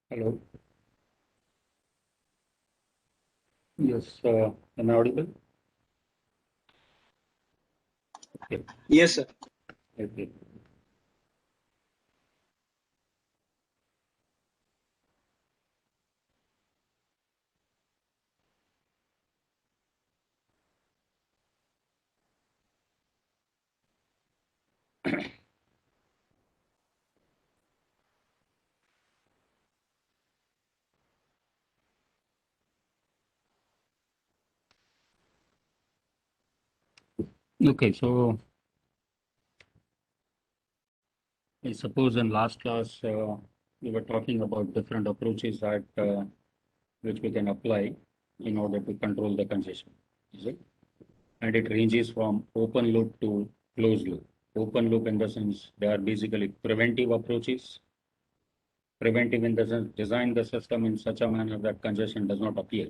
Hello. Yes, am I audible? Okay. Yes, sir. Okay. Okay. So I suppose in last class we were talking about different approaches that which we can apply in order to control the congestion. Is it? And it ranges from open loop to closed loop. Open loop in the sense they are basically preventive approaches. Preventive in the sense design the system in such a manner that congestion does not appear.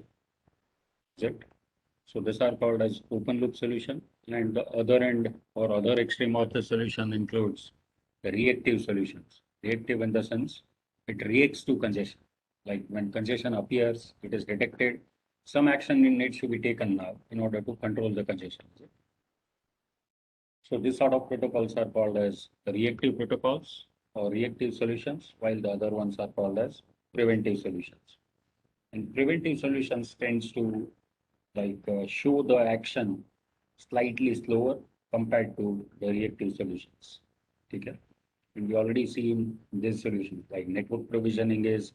Is it? So these are called as open loop solution. And the other end or other extreme of the solution includes the reactive solutions. Reactive in the sense it reacts to congestion. Like when congestion appears, it is detected. Some action needs to be taken now in order to control the congestion. So this sort of protocols are called as the reactive protocols or reactive solutions, while the other ones are called as preventive solutions. And preventive solutions tends to show the action slightly slower compared to the reactive solutions. Okay. And we already seen this solution like network provisioning is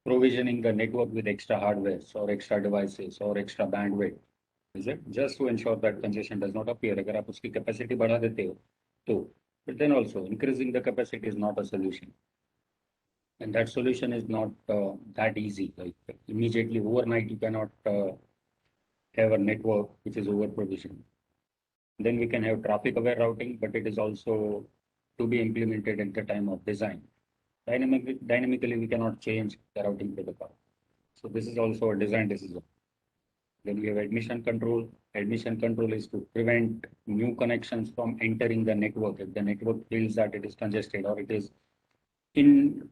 provisioning the network with extra hardware or extra devices or extra bandwidth. Is it just to ensure that congestion does not appear? अगर आप उसकी capacity बढ़ा देते हो तो but then also increasing the capacity is not a solution. And that solution is not that easy. Like immediately overnight, you cannot have a network which is over provisioned. Then we can have traffic aware routing, but it is also to be implemented at the time of design. Dynamically, we cannot change the routing protocol. So this is also a design decision. Then we have admission control. Admission control is to prevent new connections from entering the network. If the network feels that it is congested or it is in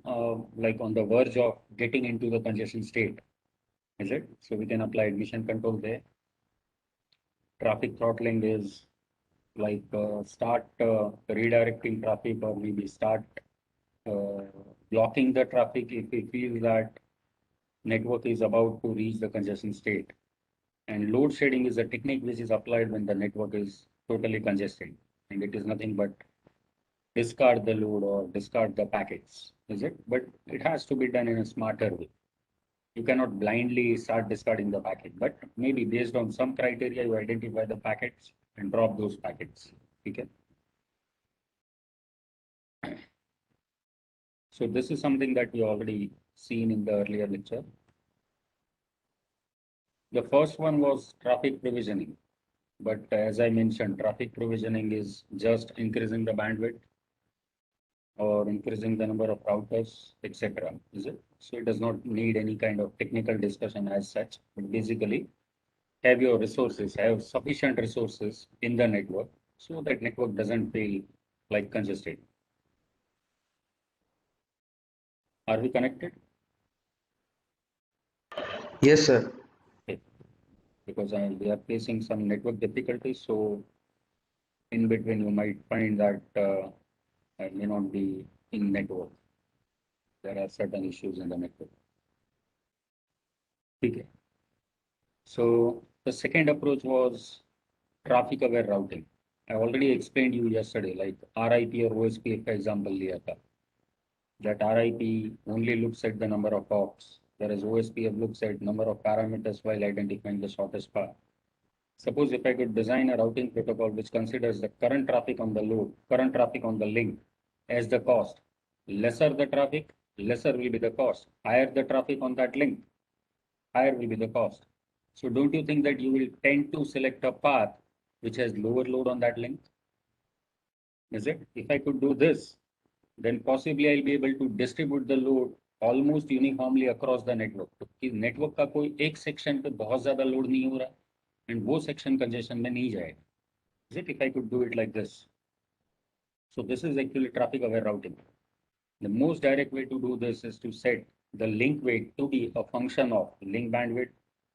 like on the verge of getting into the congestion state, is it? So we can apply admission control there. Traffic throttling is start redirecting traffic or maybe start uh, blocking the traffic if we feel that network is about to reach the congestion state. And load shedding is a technique which is applied when the network is totally congested. And it is nothing but discard the load or discard the packets, is it? But it has to be done in a smarter way. You cannot blindly start discarding the packet, but maybe based on some criteria, you identify the packets and drop those packets. Okay. So this is something that we already seen in the earlier lecture. The first one was traffic provisioning. But as I mentioned, traffic provisioning is just increasing the bandwidth or increasing the number of routers, etc. Is it? So it does not need any kind of technical discussion as such. But basically, have your resources, have sufficient resources in the network so that network doesn't feel like congested. Are we connected? Yes, sir. Okay. Because we are facing some network difficulties, so in between you might find that I may not be in network. There are certain issues in the network. Okay. So the second approach was traffic aware routing. I already explained you yesterday, like RIP or OSPF का example लिया था. That RIP only looks at the number of hops, whereas OSPF looks at number of parameters while identifying the shortest path. Suppose if I could design a routing protocol which considers the current traffic on the load, current traffic on the link as the cost, lesser the traffic, lesser will be the cost. Higher the traffic on that link, higher will be the cost. So don't you think that you will tend to select a path which has lower load on that link? Is it? If I could do this, then possibly I'll be able to distribute the load almost uniformly across the network. क्योंकि network का कोई एक section पे बहुत ज़्यादा load नहीं हो रहा and वो section congestion में नहीं जाएगा. Is it if I could do it like this? So this is actually traffic aware routing. The most direct way to do this is to set the link weight to be a function of link bandwidth,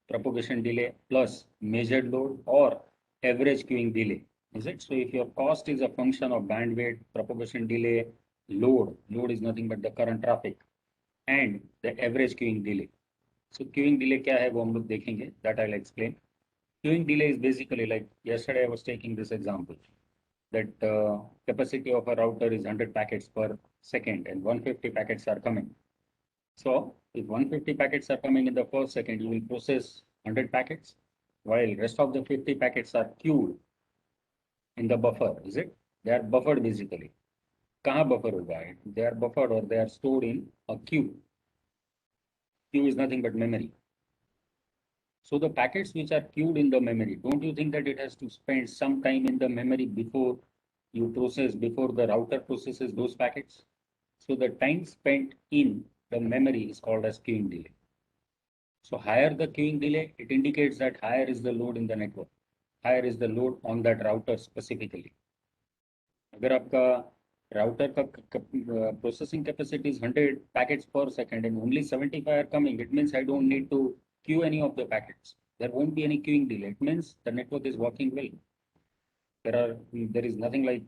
propagation delay plus measured load or average queuing delay. Is it? So if your cost is a function of bandwidth, propagation delay, load is nothing but the current traffic and the average queuing delay. So queuing delay क्या है वो हम लोग देखेंगे, that I'll explain. Queuing delay is basically like yesterday I was taking this example that capacity of a router is 100 packets per second and 150 packets are coming. So if 150 packets are coming in the first second, you will process 100 packets, while rest of the 50 packets are queued in the buffer, is it? They are buffered basically. कहाँ buffer होगा? They are buffered or they are stored in a queue. Queue is nothing but memory. So the packets which are queued in the memory, don't you think that it has to spend some time in the memory before before the router processes those packets? So the time spent in the memory is called as queuing delay. So higher the queuing delay, it indicates that higher is the load in the network. Higher is the load on that router specifically. अगर आपका router का processing capacity is 100 packets per second and only 75 are coming, it means I don't need to queue any of the packets. There won't be any queuing delay. It means the network is working well. There is nothing like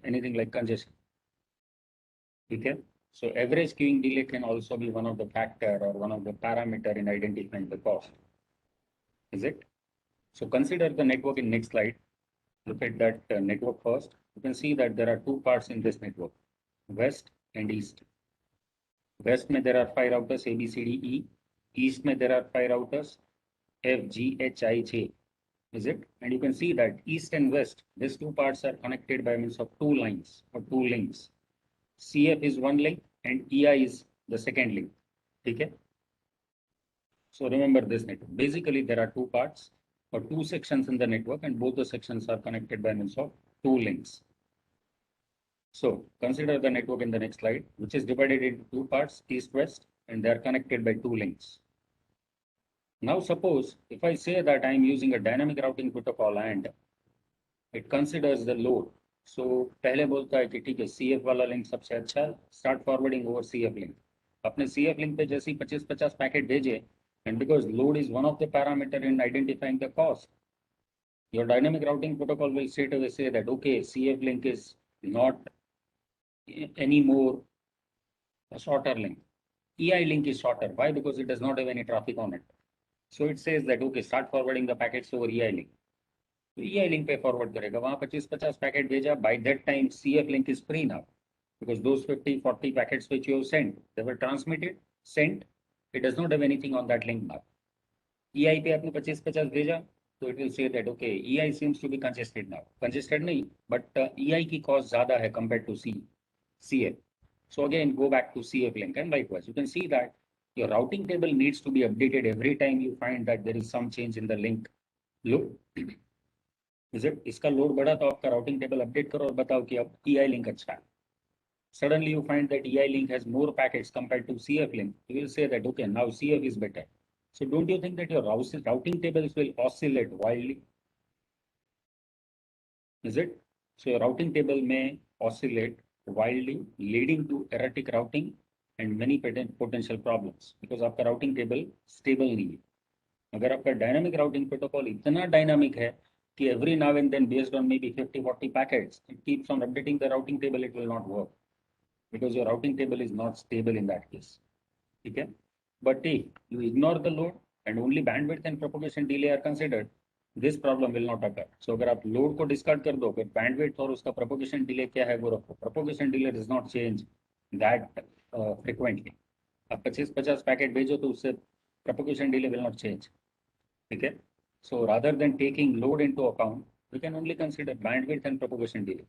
anything like congestion. Okay. So average queuing delay can also be one of the factor or one of the parameter in identifying the cost. Is it? So consider the network in next slide. Look at that network first. You can see that there are two parts in this network, west and east. West mein there are 5 routers A, B, C, D, E. East mein there are 5 routers F, G, H, I, J. Is it? And you can see that east and west, these two parts are connected by means of two lines or two links. CF is one link and EI is the second link. Okay. So remember this network. Basically, there are two parts or two sections in the network, and both the sections are connected by means of two links. So consider the network in the next slide, which is divided into two parts, east-west, and they are connected by two links. Now suppose if I say that I am using a dynamic routing protocol and it considers the load. So पहले बोलता है कि ठीक है CF वाला link सबसे अच्छा है, start forwarding over CF link. अपने CF link पे जैसे 25-50 पैकेट भेजे, and because load is one of the parameter in identifying the cost, your dynamic routing protocol will straight away say that okay, CF link is not anymore a shorter link. EI link is shorter. Why? Because it does not have any traffic on it. So it says that okay, start forwarding the packets over EI link. तो EI link पे forward करेगा, वहाँ 25-50 packet भेजा. By that time CF link is free now because those 50-40 packets which you have sent, they were transmitted, sent. It does not have anything on that link now. EI पे आपने 25-50 भेजा, so it will say that okay, EI seems to be congested now. Congested नहीं, but EI की cost ज़्यादा है compared to CF. So again, go back to CF link and likewise, you can see that your routing table needs to be updated every time you find that there is some change in the link. Look, is it? इसका load बढ़ा तो आपका routing table update करो और बताओ कि अब EI link अच्छा है. Suddenly you find that EI link has more packets compared to CF link. You will say that okay, now CF is better. So don't you think that your routing tables will oscillate wildly? Is it? So your routing table may oscillate wildly, leading to erratic routing and many potential problems because आपका routing table stable नहीं है. अगर आपका dynamic routing protocol इतना dynamic है कि every now and then based on maybe 50-40 packets, it keeps on updating the routing table, it will not work because your routing table is not stable in that case. Okay? But if you ignore the load and only bandwidth and propagation delay are considered, this problem will not occur. So अगर आप load को discard कर दो, फिर bandwidth और उसका propagation delay क्या है वो रखो. Propagation delay does not change that frequently. आप 25-50 पैकेट भेजो तो उससे propagation delay will not change. Okay? So rather than taking load into account, we can only consider bandwidth and propagation delay.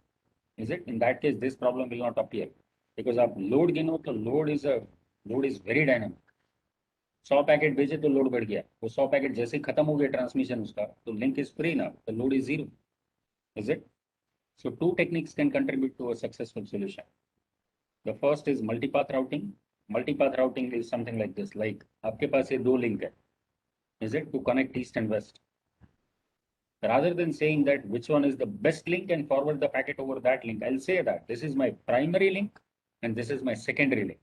Is it? In that case, this problem will not appear because आप load गिनो तो load is very dynamic. 100 packet भेजे तो load बढ़ गया, वो 100 packet जैसे खत्म हो गया ट्रांसमिशन उसका, तो लिंक इज फ्री ना, the load is zero. Is it? So two techniques can contribute to a successful solution. The first is multipath routing. Multipath routing is something like this. Like आपके पास ये दो link है, is it, to connect east and west. Rather than saying that which one is the best link and forward the packet over that link, I'll say that this is my primary link and this is my secondary link.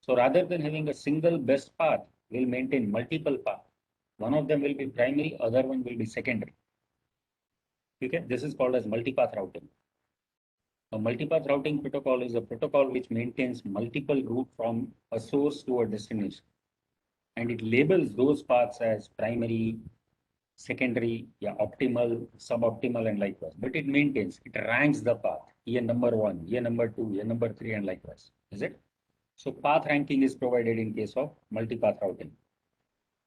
So rather than having a single best path, we'll maintain multiple paths. One of them will be primary, other one will be secondary. Okay, this is called as multipath routing. A multipath routing protocol is a protocol which maintains multiple routes from a source to a destination. And it labels those paths as primary, secondary, yeah, optimal, suboptimal, and likewise. But it maintains, it ranks the path, year number 1, year number 2, year number 3, and likewise. Is it? So path ranking is provided in case of multipath routing.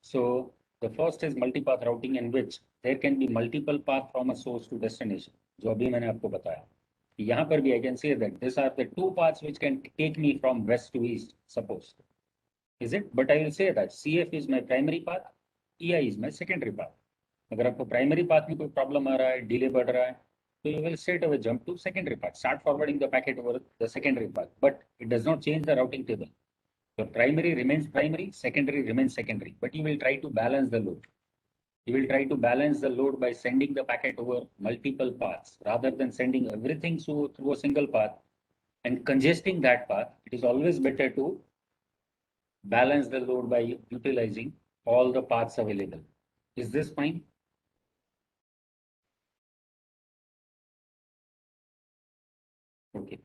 So the first is multipath routing, in which there can be multiple paths from a source to destination. जो अभी मैंने आपको बताया. यहाँ पर भी I can say that these are the two paths which can take me from west to east, suppose. Is it? But I will say that CF is my primary path, EI is my secondary path. अगर आपको primary path में कोई problem आ रहा है, delay बढ़ रहा है, तो you will straight away jump to secondary path, start forwarding the packet over the secondary path. But it does not change the routing table. The primary remains primary, secondary remains secondary, but you will try to balance the load. You will try to balance the load by sending the packet over multiple paths rather than sending everything through a single path and congesting that path. It is always better to balance the load by utilizing all the paths available. Is this fine? Okay.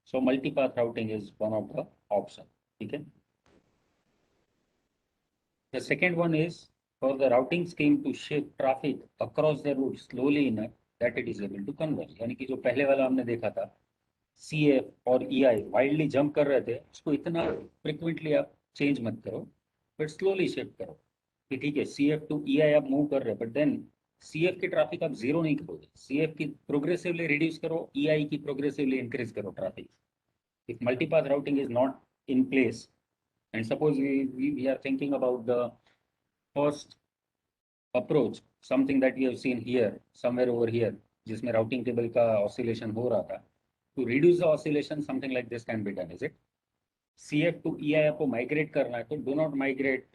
So multipath routing is one of the options. Okay. The second one is for the routing scheme to shift traffic across the route slowly enough that it is able to converge. यानी कि जो पहले वाला हमने देखा था, CF और EI widely jump कर रहे थे, उसको इतना फ्रिक्वेंटली आप चेंज मत करो, बट स्लोली शिफ्ट करो. कि ठीक है, CF टू EI आप मूव कर रहे हो, बट देन CF की ट्रैफिक आप जीरो नहीं करोगे. CF की प्रोग्रेसिवली रिड्यूस करो, EI की प्रोग्रेसिवली इंक्रीज करो traffic. If multipath routing is not in place, and suppose we are thinking about the first approach, something that we have seen here, somewhere over here, जिसमें routing table का oscillation हो रहा था, to reduce the oscillation, something like this can be done, is it? CF to EI आपको migrate करना है, तो do not migrate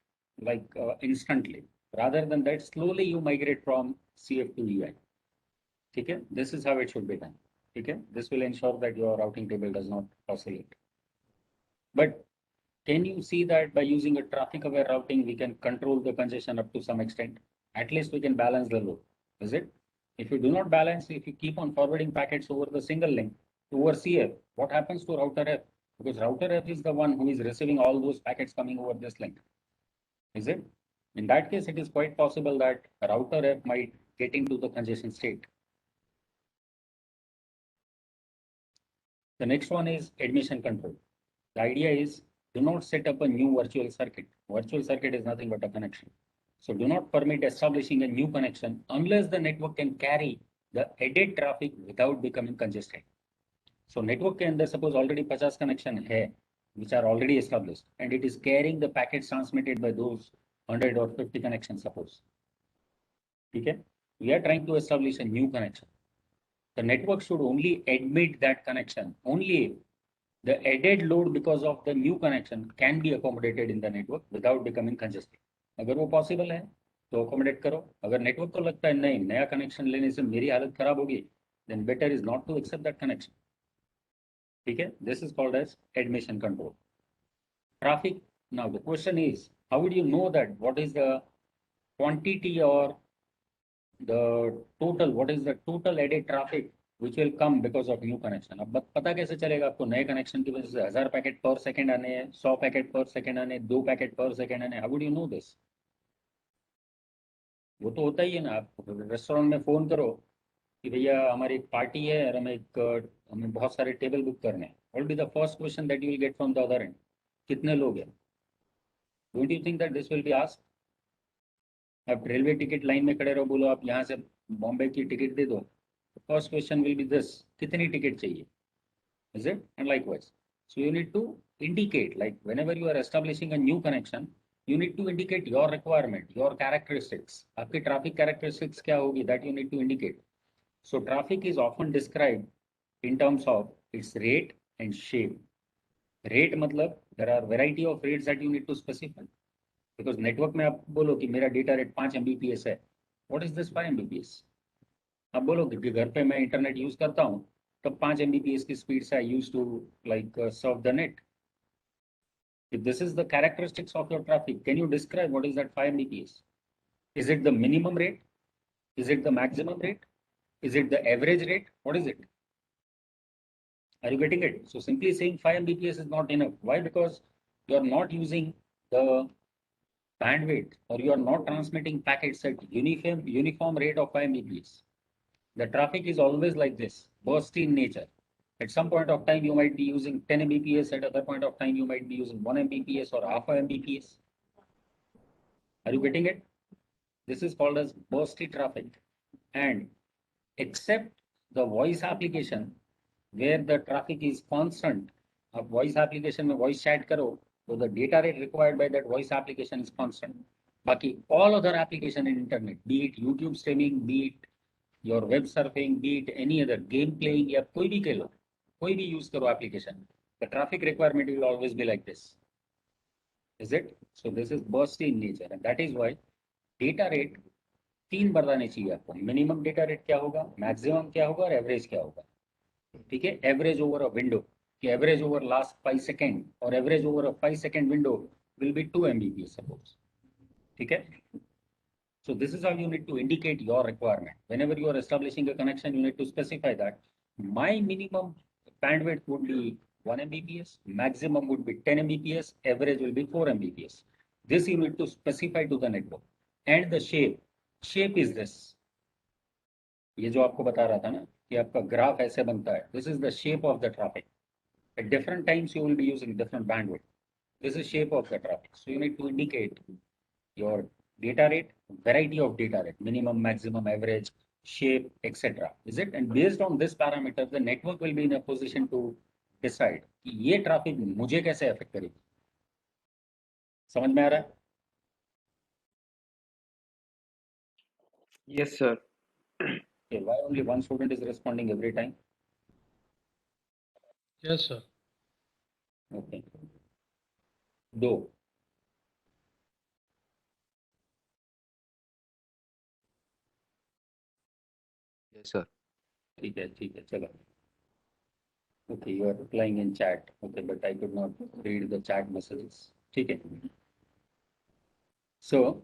like instantly. Rather than that, slowly you migrate from CF to EI. ठीक है? This is how it should be done. ठीक है? This will ensure that your routing table does not oscillate. But can you see that by using a traffic aware routing, we can control the congestion up to some extent? At least we can balance the load, is it? If you do not balance, if you keep on forwarding packets over the single link over CF, what happens to router F? Because router F is the one who is receiving all those packets coming over this link, is it? In that case, it is quite possible that router F might get into the congestion state. The next one is admission control. The idea is, do not set up a new virtual circuit. Virtual circuit is nothing but a connection. So do not permit establishing a new connection unless the network can carry the added traffic without becoming congested. So network के अंदर suppose already 50 connection है, which are already established, and it is carrying the packets transmitted by those 100 or 50 connections, suppose. Okay? We are trying to establish a new connection. The network should only admit that connection. Only the added load because of the new connection can be accommodated in the network without becoming congested. अगर वो possible है तो accommodate करो. अगर network को लगता है नहीं, नया connection लेने से मेरी हालत खराब होगी, then better is not to accept that connection. ठीक है? This is called as admission control. Traffic. Now the question is, how would you know that what is the quantity or the total, what is the total added traffic which will come because of new connection? अब पता कैसे चलेगा आपको नए connection की वजह से 1000 packet पर सेकंड आने हैं, 100 पैकेट पर सेकंड आने, 2 पैकेट पर सेकंड आने? How would you know this? वो तो होता ही है ना. आप रेस्टोरेंट में फोन करो कि भैया हमारी एक पार्टी है और हमें बहुत सारे टेबल बुक करने हैं. What will be the first question that you will get from the other and? कितने लोग हैं? Don't you think that this will be asked? आप रेलवे टिकट लाइन में खड़े रहो, बोलो आप यहाँ से बॉम्बे की टिकट दे दो. First question will be this, कितनी टिकट चाहिए? Is it? And likewise. So you need to indicate, like whenever you are establishing a new connection, you need to indicate your requirement, your characteristics. आपकी traffic characteristics क्या होगी, that you need to indicate. So traffic is often described in terms of its rate and shape. Rate मतलब there are variety of rates that you need to specify. Because network में आप बोलो कि मेरा data rate 5 Mbps है. What is this 5 Mbps? आप बोलो कि घर पे मैं इंटरनेट यूज करता हूँ, तब 5 Mbps की स्पीड से I use to like serve the net. If this is the characteristics of your traffic, can you describe what is that 5 Mbps? Is it the minimum rate? Is it the maximum rate? Is it the average rate? What is it? Are you getting it? So simply saying 5 Mbps is not enough. Why? Because you are not using the bandwidth, or you are not transmitting packets at uniform rate of 5 Mbps. The traffic is always like this, bursty in nature. At some point of time, you might be using 10 Mbps. At other point of time, you might be using 1 Mbps or half a Mbps. Are you getting it? This is called as bursty traffic. And except the voice application, where the traffic is constant, a voice application में voice chat करो, so the data rate required by that voice application is constant. बाकी all other application in internet, be it YouTube streaming, be it your web surfing, be it any other game playing, या कोई भी खेलो, कोई भी use करो application, the traffic requirement will always be like this. Is it? So this is bursty in nature, and that is why data rate तीन बताने चाहिए आपको. मिनिमम डेटा रेट क्या होगा, मैक्सिमम क्या होगा और एवरेज क्या होगा. ठीक है, एवरेज ओवर अ विंडो, कि एवरेज ओवर लास्ट 5 सेकेंड और average over a 5 second window will be 2 Mbps suppose. ठीक है. So this is how you need to indicate your requirement. Whenever you are establishing a connection, you need to specify that my minimum bandwidth would be 1 Mbps, maximum would be 10 Mbps, average will be 4 Mbps. This you need to specify to the network. And the shape is this. ये जो आपको बता रहा था ना कि आपका graph ऐसे बनता है. This is the shape of the traffic. At different times you will be using different bandwidth. This is shape of the traffic. So you need to indicate your data rate, variety of data rate, minimum, maximum, average, shape, etc. Is it? And based on this parameter, the network will be in a position to decide कि ये traffic मुझे कैसे affect करेगी. समझ में आ रहा है? Yes, sir. Okay, why only one student is responding every time? Yes, sir. Okay. दो. Yes, sir. ठीक है चलो. Okay, you are replying in chat. Okay, but I could not read the chat messages. ठीक है. So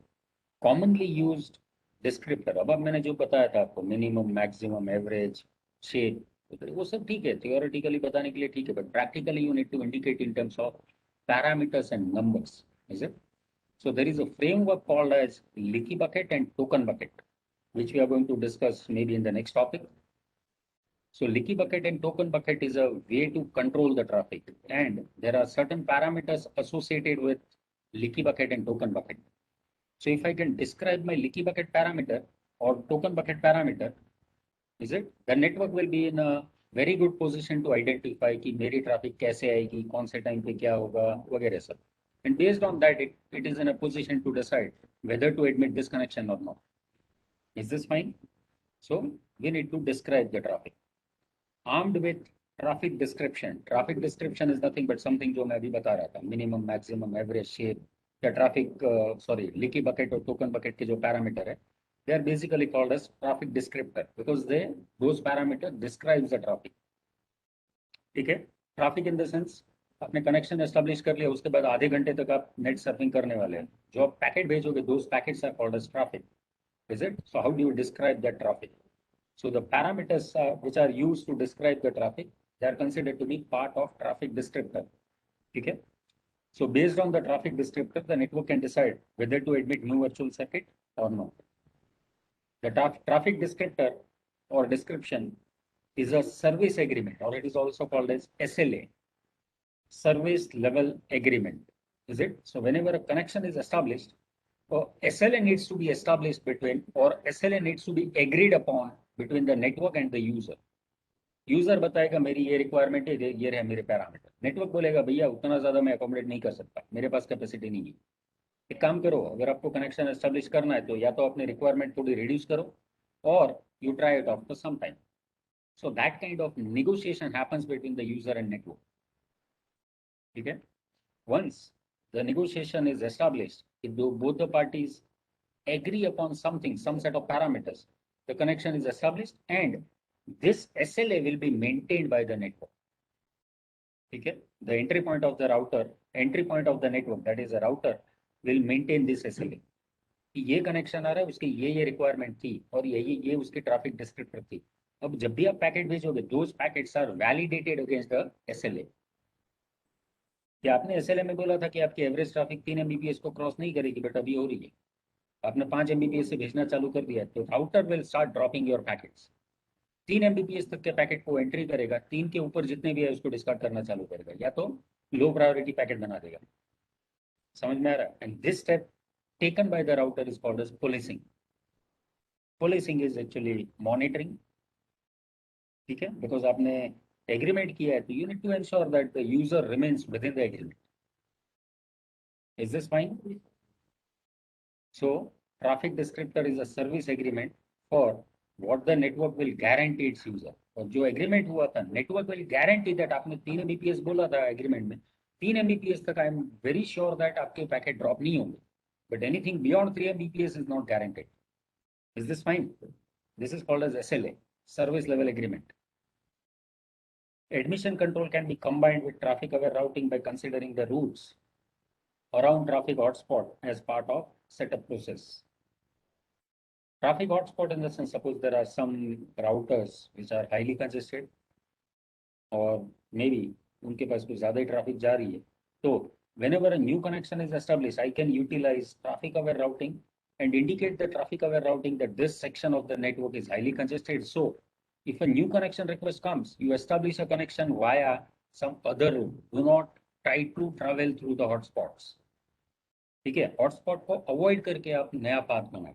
commonly used descriptor. अब मैंने जो बताया था आपको, मिनिमम, मैक्सिमम, एवरेज, शेप, वो सब ठीक है, थियोरेटिकली बताने के लिए ठीक है, but practically you need to indicate in terms of parameters and numbers. Is it? So there is a framework called as leaky bucket and token bucket, which we are going to discuss maybe in the next topic. So leaky bucket and token bucket is a way to control the traffic, and there are certain parameters associated with leaky bucket and token bucket. So if I can describe my leaky bucket parameter or token bucket parameter, is it? The network will be in a very good position to identify कि मेरी traffic कैसे आएगी, कौन से time पे क्या होगा, वगैरह सब. And based on that, it is in a position to decide whether to admit this connection or not. Is this fine? So we need to describe the traffic. Armed with traffic description. Traffic description is nothing but something जो मैं अभी बता रहा था. Minimum, maximum, average, shape. The traffic, leaky bucket or token bucket के जो parameter है, they are basically called as traffic descriptor because those parameters describes the traffic. ठीक है? Traffic in the sense आपने कनेक्शन एस्टेब्लिश कर लिया, उसके बाद आधे घंटे तक आप नेट सर्फिंग करने वाले हैं, जो आप पैकेट भेजोगे, those packets are called as traffic. Is it? So how do you describe that traffic? So the parameters which are used to describe the traffic, they are considered to be part of traffic descriptor. Okay. So based on the traffic descriptor, the network can decide whether to admit new virtual circuit or not. The traffic descriptor or description is a service agreement, or it is also called as SLA, service level agreement. Is it? So whenever a connection is established, SLA needs to be established between, or SLA needs to be agreed upon between the network and the user. User बताएगा मेरी ये requirement है, ये रहे मेरे parameter. Network बोलेगा भैया उतना ज्यादा मैं अकोमोडेट नहीं कर सकता, मेरे पास कैपेसिटी नहीं है. एक काम करो, अगर आपको कनेक्शन एस्टेब्लिश करना है तो या तो अपनी रिक्वायरमेंट थोड़ी रिड्यूस करो और you try it after some time. So that kind of negotiation happens between the user and network. Okay. Once the negotiation is established, if both the parties agree upon something, some set of parameters, the connection is established and this SLA will be maintained by the network. ठीक है, the entry point of the router, entry point of the network that is a router will maintain this SLA कि ये connection आ रहा है, उसकी ये requirement थी और ये उसकी ट्रैफिक डिस्क्रिप्टर थी। अब जब भी आप पैकेट भेजोगे, those packets are validated against the SLA. कि आपने एसएलए में बोला था कि आपकी एवरेज ट्रैफिक 3 एमबीपीएस को क्रॉस नहीं करेगी, बट अभी हो रही है। आपने 5 एमबीपीएस से भेजना चालू कर दिया, तो router will start dropping your packets. 3 Mbps तक के पैकेट को एंट्री करेगा, 3 के ऊपर जितने भी है उसको डिस्कार्ड करना चालू करेगा, या तो लो प्रायोरिटी पैकेट बना देगा। समझ में आ रहा है? And this step taken by the router is called as policing. Policing is actually monitoring, ठीक है, बिकॉज आपने एग्रीमेंट किया है, तो you need to ensure that the user remains within the agreement. Is this fine? So traffic descriptor is a service agreement for what the network will guarantee its user. और जो agreement हुआ था, network will guarantee that, आपने 3 Mbps बोला था agreement में, 3 Mbps तक I am very sure that आपके पैकेट ड्रॉप नहीं होंगे, but anything beyond 3 Mbps is not guaranteed. Is this fine? This is called as SLA, service level agreement. Admission control can be combined with traffic aware routing by considering the routes around traffic hotspot as part of setup process. Traffic hotspot in the sense, suppose there are some routers which are highly congested or maybe उनके पास कुछ ज़्यादा ही traffic जा रही है, तो whenever a new connection is established, I can utilize traffic aware routing and indicate the traffic aware routing that this section of the network is highly congested. So if a new connection request comes, you establish a connection via some other route. Do not try to travel through the hotspots. ठीक है, hotspot को avoid करके आप नया path बनाए,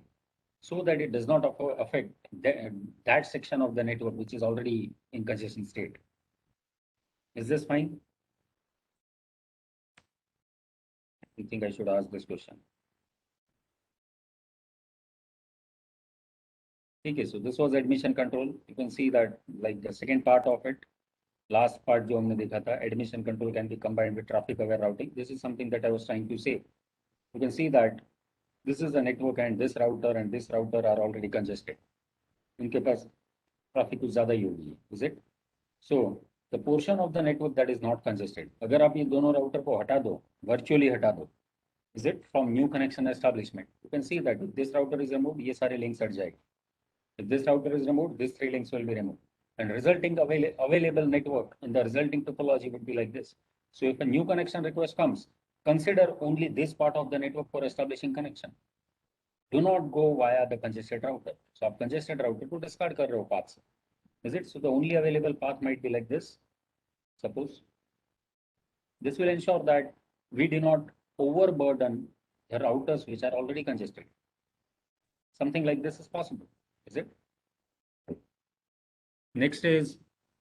so that it does not affect that section of the network which is already in congestion state. Is this fine? You think I should ask this question? Okay, so this was admission control. You can see that like the second part of it, last part जो हमने देखा था, admission control can be combined with traffic aware routing. This is something that I was trying to say. You can see that this is the network and this router are already congested. इनके पास traffic कुछ ज़्यादा ही होगी, is it? So the portion of the network that is not congested, अगर आप ये दोनों router को हटा दो, virtually हटा दो, is it, from new connection establishment, you can see that if this router is removed, ये सारे links हट जाएंगे. If this router is removed, these 3 links will be removed. And resulting available network in the resulting topology would be like this. So if a new connection request comes, consider only this part of the network for establishing connection. Do not go via the congested router. So आप congested router को discard कर रहे हो path से. Is it? So the only available path might be like this. Suppose this will ensure that we do not overburden the routers which are already congested. Something like this is possible. Is it? Next is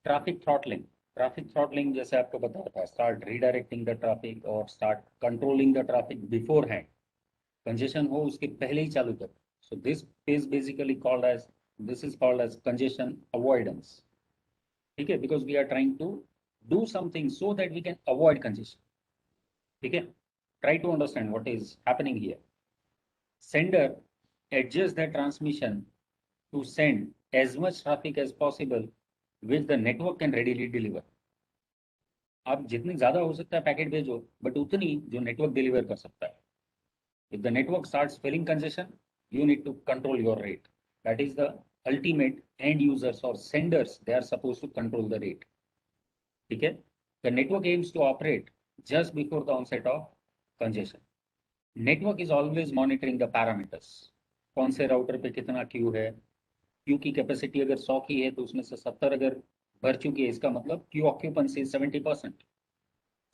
traffic throttling. Traffic throttling जैसे आपको बताया था, start redirecting the traffic or start controlling the traffic beforehand. Congestion हो उसके पहले ही चालू कर. So this is basically called as congestion avoidance. ठीक है, because we are trying to do something so that we can avoid congestion. ठीक है, try to understand what is happening here. Sender adjusts the transmission to send as much traffic as possible which the network can readily deliver. आप जितनी ज़्यादा हो सकता है packet भेजो, but उतनी जो नेटवर्क डिलीवर कर सकता है. If the network starts feeling congestion, you need to control your rate. That is the ultimate end users or senders, they are supposed to control the rate. ठीक है, the network aims to operate just before the onset of congestion. Network is always monitoring the parameters. कौन से router पे कितना Q है, Q की capacity अगर 100 की है तो उसमें से 70 अगर भर चुकी है, इसका मतलब क्यू ऑक्यूपेंसी 70%.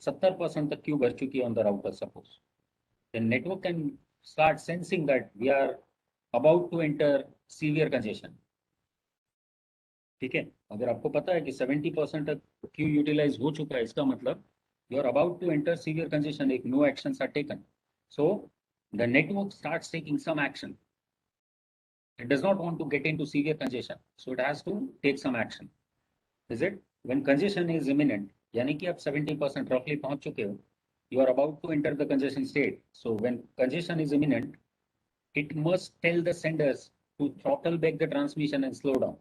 70% तक क्यू भर चुकी है on the router suppose. The network can start sensing that we are about to enter severe congestion. ठीक है, अगर आपको पता है कि 70% तक क्यू यूटिलाइज हो चुका है, इसका मतलब you are about to enter severe congestion if no actions are taken. So the network starts taking some action. It does not want to get into severe congestion, so it has to take some action. Is it? When congestion is imminent, यानी कि आप 70% roughly पहुंच चुके हो, you are about to enter the congestion state. So when congestion is imminent, it must tell the senders to throttle back the transmission and slow down.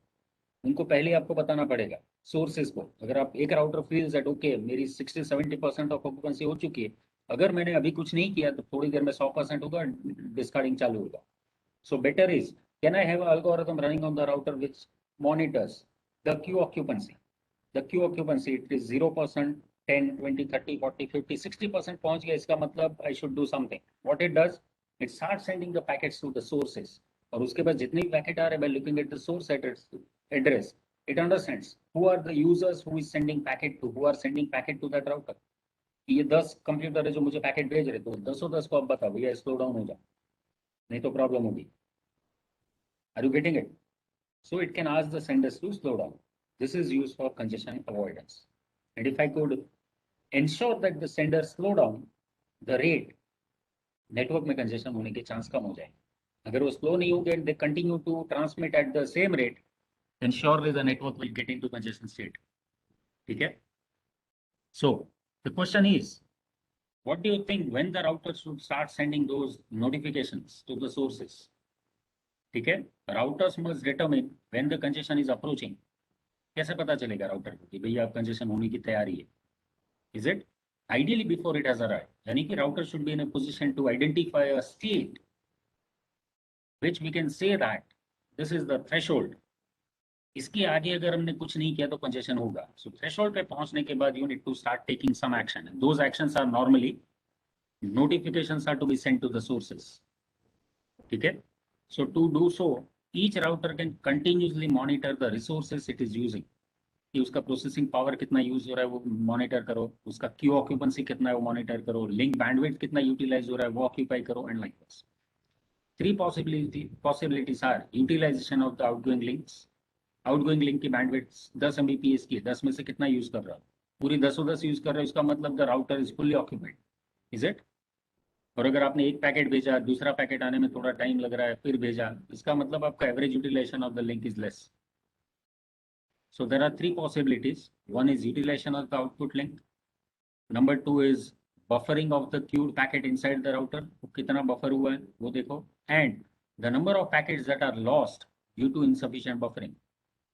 उनको पहले आपको बताना पड़ेगा. सोर्सेज को। अगर आप एक राउटर फील्स दैट ओके मेरी 60-70% ऑफ ऑक्यूपेंसी हो चुकी है, अगर मैंने अभी कुछ नहीं किया तो थोड़ी देर में 100% होगा, डिस्कार्डिंग चालू होगा. So better is, can I have an algorithm running on the router which monitors the queue occupancy? The queue occupancy, it is 0%, 10, 20, 30, 40, 50, 60% पहुंच गया, इसका मतलब I should do something. What it does, it starts sending the packets to the sources. और उसके बाद जितने भी packet आ रहे हैं, by looking at the source address, it understands who are the users who is sending packet to, who are sending packet to that router. ये 10 computer है जो मुझे पैकेट भेज रहे, तो 10 को अब बताओ भैया स्लो डाउन हो जाओ, नहीं तो प्रॉब्लम होगी. Are you getting it? So it can ask the senders to slow down. This is used for congestion avoidance. And if I could ensure that the senders slow down, the rate, network में congestion होने के chance कम हो जाए. अगर वो slow नहीं होंगे and they continue to transmit at the same rate, then surely the network will get into congestion state. ठीक है? So the question is, what do you think when the router should start sending those notifications to the sources? ठीक है? Routers must determine when the congestion is approaching. कैसे पता चलेगा router को कि भैया आप कंजेशन होने की तैयारी है? Is it ideally before it has arrived, यानी कि router should be in a position to identify a state which we can say that this is the threshold. इसके आगे अगर हमने कुछ नहीं किया तो कंजेशन होगा. सो थ्रेशोल्ड पे पहुंचने के बाद you need to start taking some action. Those actions are normally notifications are to be sent to the sources. ठीक है? So to do so, each router can continuously monitor the resources it is using. कि उसका processing power कितना use हो रहा है वो monitor करो, उसका क्यू ऑक्यूपेंसी कितना है वो मॉनिटर करो, लिंक बैंडविड्थ कितना यूटिलाइज हो रहा है वो ऑक्यूपाई करो, and like this. Three possibilities are utilisation of the outgoing links. Outgoing link की बैंडविड्थ 10 Mbps की, 10 में से कितना यूज कर रहा है? पूरी 10 यूज कर रहा है, उसका मतलब the router is fully occupied. Is it? और अगर आपने एक पैकेट भेजा, दूसरा पैकेट आने में थोड़ा टाइम लग रहा है, फिर भेजा, इसका मतलब आपका average utilisation of the link is less. So there are three possibilities. One is utilization of the output link. Number two is buffering of the queued packet inside the router. कितना buffer हुआ है वो देखो. And the number of packets that are lost due to insufficient buffering.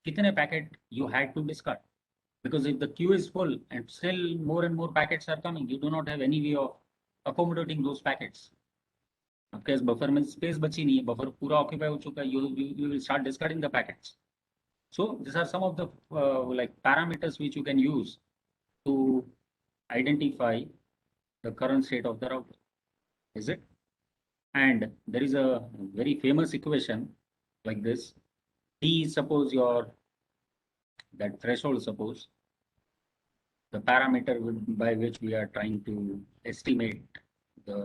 कितने packet you had to discard. Because if the queue is full and still more and more packets are coming, you do not have any way of accommodating those packets. आपके पास buffer में space बची नहीं है, buffer पूरा occupy हो चुका है, you will start discarding the packets. So these are some of the like parameters which you can use to identify the current state of the router. Is it? And there is a very famous equation like this. T is suppose your that threshold, suppose the parameter by which we are trying to estimate the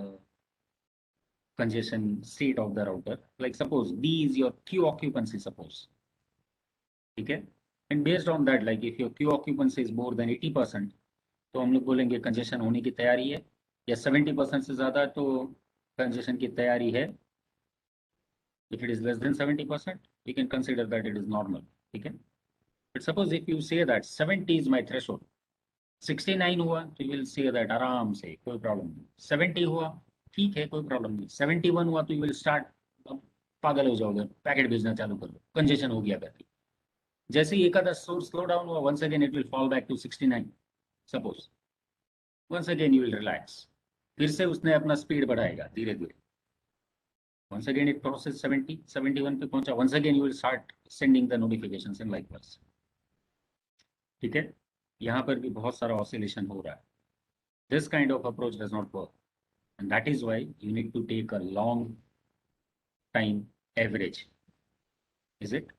congestion state of the router. Like suppose D is your queue occupancy, suppose. ठीक है? And based on that, like if your Q occupancy is more than 80%, तो हम लोग बोलेंगे congestion होने की तैयारी है, या 70% से ज़्यादा तो कंजेशन की तैयारी है. If it is less than 70%, we can consider that it is normal. ठीक है? But suppose if you say that 70 is my threshold, 69 हुआ तो यू विल से दैट आराम से कोई प्रॉब्लम नहीं. 70 हुआ ठीक है कोई प्रॉब्लम नहीं. 71 हुआ तो यू विल स्टार्ट पागल हो जाओगे, पैकेट भेजना चालू कर दो, कंजेशन हो गया करके. जैसे ही एक आधा सोर्स स्लो डाउन हुआ, once again it will fall back to 69 suppose. once again you will relax, फिर से उसने अपना स्पीड बढ़ाएगा धीरे धीरे. once again it process 70, 71 पे पहुंचा, once again you will start sending the notifications and like this. ठीक है? यहाँ पर भी बहुत सारा ऑसिलेशन हो रहा है. this kind of approach does not work, and that is why you need to take a long time average. Is it?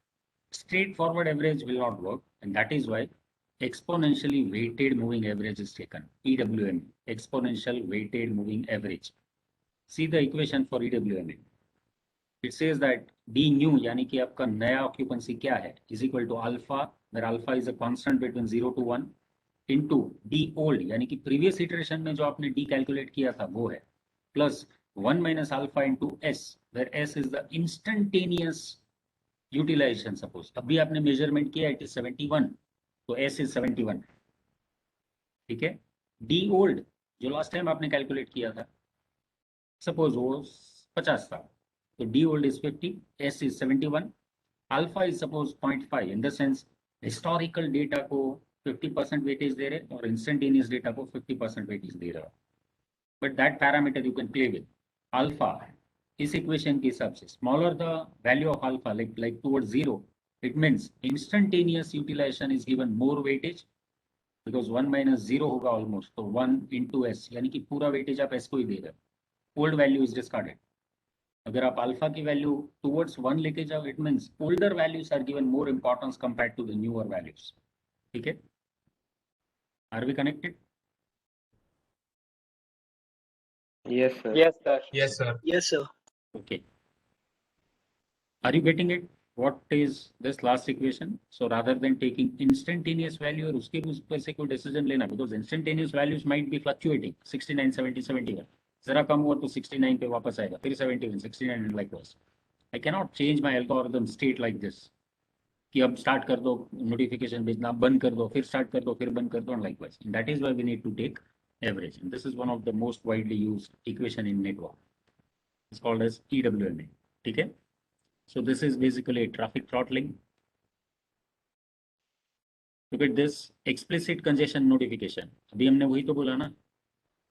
Straightforward average will not work, and that is why exponentially weighted moving average is taken. EWM, exponential weighted moving average. See the equation for EWM. It says that D new, यानी कि आपका नया occupancy क्या है, is equal to alpha, where alpha is a constant between 0 to 1, into D old, यानी कि previous iteration में जो आपने D calculate किया था वो है, plus 1 minus alpha into S, where S is the instantaneous utilisation. Suppose अभी आपने मेजरमेंट किया इट इज 71, तो एस इज 71. ठीक है? डी ओल्ड जो लास्ट टाइम आपने कैलकुलेट किया था, सपोज वो 50 था, तो D old is 50, S is 71, alpha is suppose 0.5. In the sense historical data को 50% वेटेज दे रहे और इंस्टेंटेनियस डेटा को 50% वेटेज दे रहा है, but that parameter you can play with alpha. इस इक्वेशन के हिसाब से smaller the value of alpha like towards 0, it means instantaneous utilization is given more weightage because 1 minus 0 होगा ऑलमोस्ट, तो 1 into s, यानी कि पूरा वेटेज आप s को ही दे रहे हो। Old value is discarded. अगर आप अल्फा की वैल्यू टुवर्ड्स 1 लेके जाओ, it means older values are given more importance compared to the newer values. ठीक है, are we connected? Yes, sir. Yes, sir. Yes, sir. Yes, sir. Okay. Are you getting it? What is this last equation? So rather than taking instantaneous value और उसके ऊपर से कोई decision लेना, because instantaneous values might be fluctuating, 69, 70, 71. जरा कम हुआ तो 69 पे वापस आएगा, फिर 71, 69 and likewise. I cannot change my algorithm state like this. कि अब स्टार्ट कर दो नोटिफिकेशन भेजना, बंद कर दो, फिर स्टार्ट कर दो, फिर बंद कर दो, and likewise. And that is why we need to take average. And this is one of the most widely used equation in network. It's called as EWMA. ठीक है? So this is basically a traffic throttling. Look at this explicit congestion notification. अभी हमने वही तो बोला ना,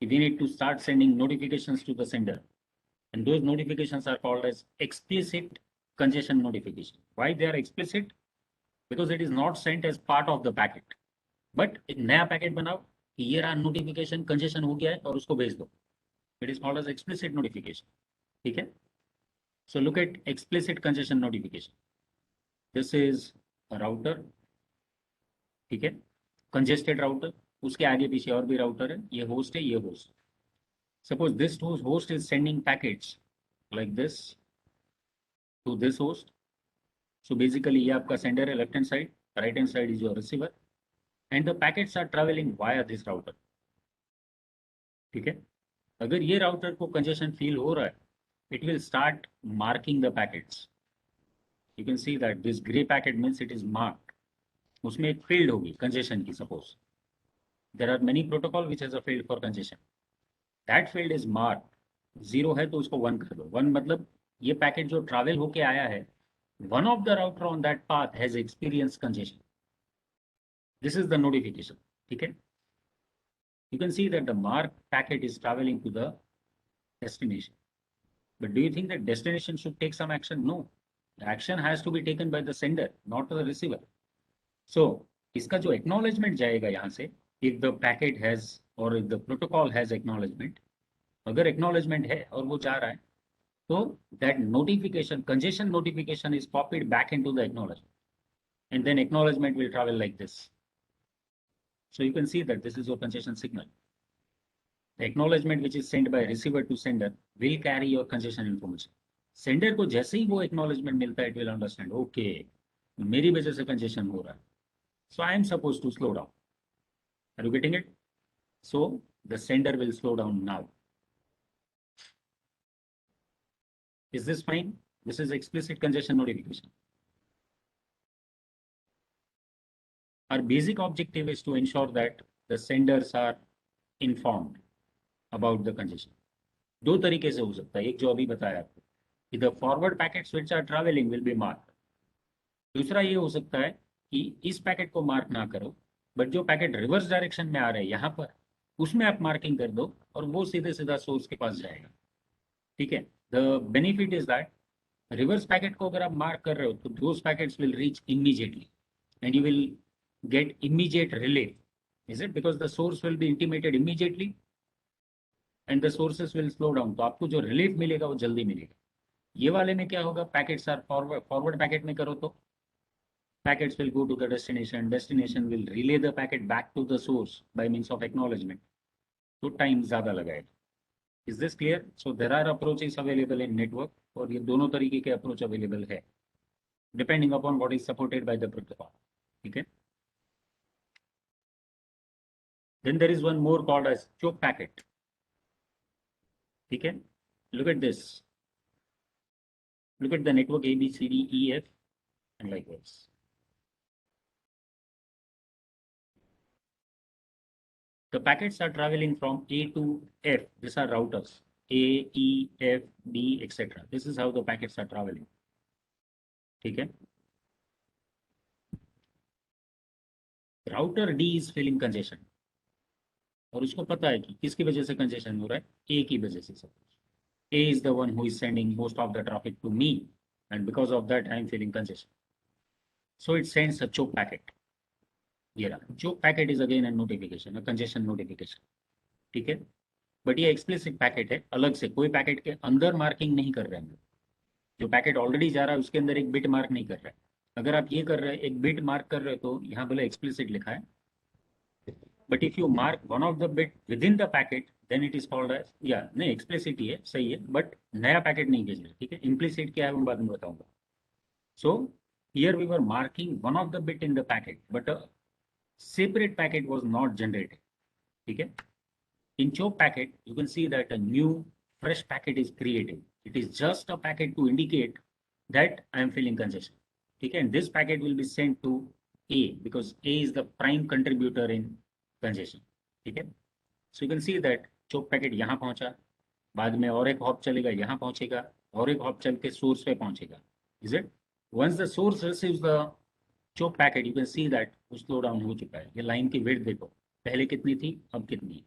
we need to start sending notifications to the sender, and those notifications are called as explicit congestion notification. Why they are explicit? Because it is not sent as part of the packet, but एक नया packet बनाओ कि ये रहा notification congestion हो गया है और उसको भेज दो. It is called as explicit notification. ठीक है? So look at explicit congestion notification. This is a router. ठीक है, congested router. उसके आगे पीछे और भी राउटर है, ये होस्ट है, ये host. Suppose this host is sending packets like this to this host. So basically ये आपका sender है, left hand side, right hand side is your receiver, and the packets are traveling via this router. ठीक है, अगर ये router को congestion feel हो रहा है, it will start marking the packets. You can see that this gray packet means it is marked. उसमें एक field होगी congestion की. Suppose there are many protocol which has a field for congestion. That field is marked. 0 है तो उसको 1 कर दो. 1 मतलब ये पैकेट जो ट्रैवल होके आया है, one of the router on that path has experienced congestion. This is the notification. ठीक है, you can see that the marked packet is traveling to the destination. But do you think that destination should take some action? No. The action has to be taken by the sender, not the receiver. So इसका जो acknowledgement जाएगा यहाँ से, if the packet has or if the protocol has acknowledgement, अगर acknowledgement है और वो जा रहा है, तो that notification, congestion notification is copied back into the acknowledgement, and then acknowledgement will travel like this. So you can see that this is your congestion signal. The acknowledgement which is sent by receiver to sender will carry your congestion information. Sender को जैसे ही वो acknowledgement मिलता है, it will understand, okay, मेरी वजह से congestion हो रहा है, so I am supposed to slow down. Are you getting it? So the sender will slow down now. Is this fine? This is explicit congestion notification. Our basic objective is to ensure that the senders are informed about the congestion. दो तरीके से हो सकता है, एक जो अभी बताया आपको, कि the forward packets which are traveling will be marked. दूसरा ये हो सकता है कि इस पैकेट को मार्क ना करो, बट जो पैकेट रिवर्स डायरेक्शन में आ रहे हैं यहाँ पर, उसमें आप मार्किंग कर दो और वो सीधे सीधा सोर्स के पास जाएगा. ठीक है, the benefit is that reverse packet को अगर आप मार्क कर रहे हो तो those packets will reach immediately and you will get immediate relief. Is it because the source will be intimated immediately and the sources will slow down? तो आपको जो relief मिलेगा वो जल्दी मिलेगा. ये वाले में क्या होगा, पैकेट्स आर फॉरवर्ड पैकेट में करो तो packets will go to the destination will relay the packet back to the source by means of acknowledgement, तो टाइम ज़्यादा लगाएगा. Is this clear? So there are approaches available in network और ये दोनों तरीके के अप्रोच अवेलेबल है depending upon what is supported by the protocol. ठीक है, then there is one more called as choke packet. Okay, look at this. Look at the network A, B, C, D, E, F, and likewise. The packets are traveling from A to F. These are routers. A, E, F, D, etc. This is how the packets are traveling. Okay. Router D is feeling congestion और उसको पता है कि किसकी वजह से congestion हो रहा है, ए की वजह से। Suppose A is the one who is sending most of the traffic to me and because of that I am feeling congestion, so it sends a choke packet. ये रहा choke packet is again a notification, a congestion notification, ठीक है। But ये explicit packet है, अलग से कोई packet के अंदर मार्किंग नहीं कर रहे हैं। जो पैकेट ऑलरेडी जा रहा है उसके अंदर एक बिट मार्क नहीं कर रहा है। अगर आप ये कर रहे हैं, एक बिट मार्क कर रहे हो, तो यहाँ बोले एक्सप्लिसिट लिखा है। But if you mark one of the bit within the packet then it is called as, या नहीं एक्सप्लिसिट ही है, सही है, बट नया पैकेट नहीं भेज रहे, ठीक है। इम्प्लिसिट क्या है वो बाद में बताऊंगा। So here we were marking one of the bit in the packet but a separate packet was not generated, ठीक है। In choke packet, you can see that a new fresh packet is created. It is just a packet to indicate that I am feeling congestion. Okay, and this packet will be sent to A because A is the prime contributor in congestion. ठीक है, so you can see that choke packet यहाँ पहुँचा, बाद में और एक hop चलेगा, यहाँ पहुँचेगा, और एक हॉप चल के सोर्स पे पहुँचेगा. Is it? Once the source receives the choke packet, you can see that वो स्लो डाउन हो चुका है. ये लाइन की विड्थ देखो, पहले कितनी थी, अब कितनी है,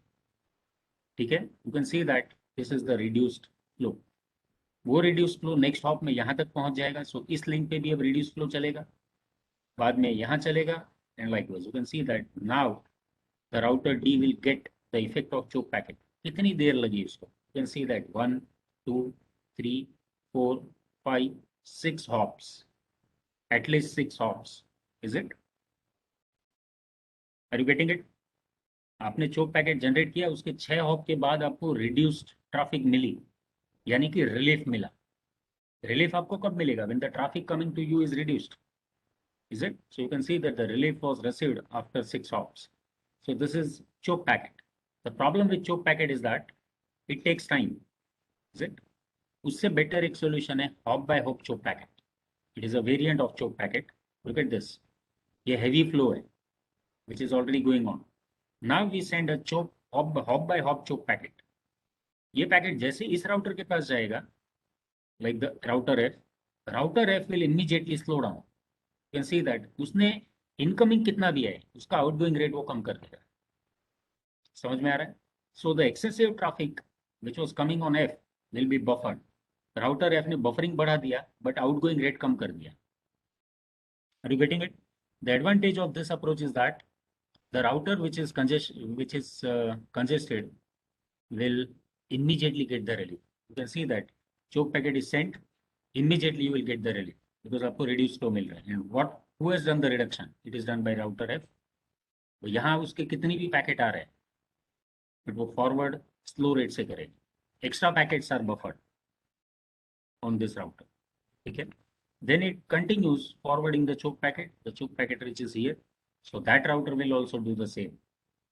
ठीक है. You can see that this is the reduced flow. वो रिड्यूस्ड फ्लो नेक्स्ट हॉप में यहाँ तक पहुँच जाएगा. सो इस लिंक पे भी अब रिड्यूस्ड फ्लो चलेगा, बाद में यहाँ चलेगा, and likewise you can see that now the router D will get the effect of choke packet. कितनी देर लगी उसको, you can see that 1 2 3 4 5 6 hops, at least 6 hops. Is it? Are you getting it? आपने चोक पैकेट जनरेट किया, उसके 6 hop के बाद आपको रिड्यूस्ड ट्रैफिक मिली, यानी कि रिलीफ मिला. रिलीफ आपको कब मिलेगा? When the traffic coming to you is reduced. Is it? So you can see that the relief was received after 6 hops. So this is choke packet. The problem with choke packet is that it takes time. Is it? उससे better एक solution है hop by hop choke packet. It is a variant of choke packet. Look at this. ये heavy flow है, which is already going on. Now we send a choke hop by hop choke packet. ये packet जैसे इस router के पास जाएगा, like the router F will immediately slow down. You can see that उसने incoming कितना दिया है, उसका आउटगोइंग रेट वो कम कर देगा. समझ में आ रहा है? So the excessive traffic which was coming on F will be buffered. Router F ने बफरिंग बढ़ा दिया बट आउटगोइंग रेट कम कर दिया. Are you getting it? The advantage of this approach is that the router which is congested will immediately get the relief. You can see that choke packet is sent, immediately you will get the relief because आपको reduced flow मिल रहा है. And what who has done the reduction? It is done by router F. तो यहाँ उसके कितनी भी packet आ रहे हैं बट वो फॉरवर्ड स्लो रेट से करेगा. Extra packets are buffered on this router, ठीक है. Then it continues forwarding the choke packet. The choke packet reaches here, so that router will also do the same.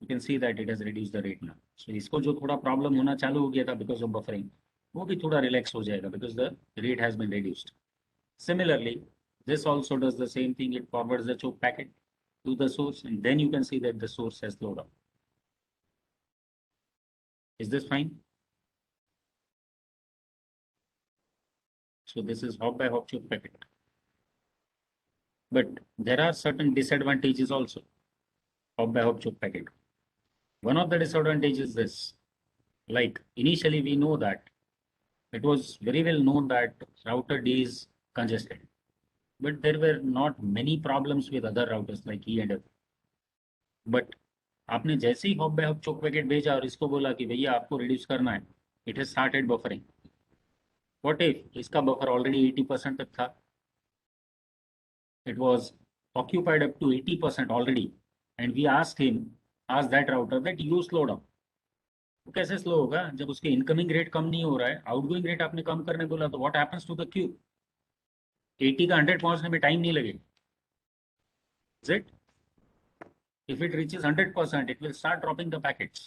You can see that it has reduced the rate now. So इसको जो थोड़ा problem होना चालू हो गया था because of buffering, वो भी थोड़ा रिलैक्स हो जाएगा because the rate has been reduced. Similarly, this also does the same thing. It forwards the choke packet to the source, and then you can see that the source has slowed down. Is this fine? So this is hop by hop choke packet. But there are certain disadvantages also. Hop by hop choke packet. One of the disadvantages is this. Like initially we know that it was very well known that router D is congested, but there were not many problems with other routers like E and F. But आपने जैसे ही hop bye hop चोक packet भेजा और इसको बोला कि भैया आपको reduce करना है, it has started buffering. What if इसका बफर ऑलरेडी 80% तक था, it was occupied up to 80% already, and we asked that router that you slow down. वो कैसे स्लो होगा जब उसके इनकमिंग रेट कम नहीं हो रहा है, आउटगोइंग रेट आपने कम करने बोला, तो what happens to the queue? 80 का 100 पहुंचने में टाइम नहीं लगेगा. Is it? If it reaches 100%, it will start dropping the packets.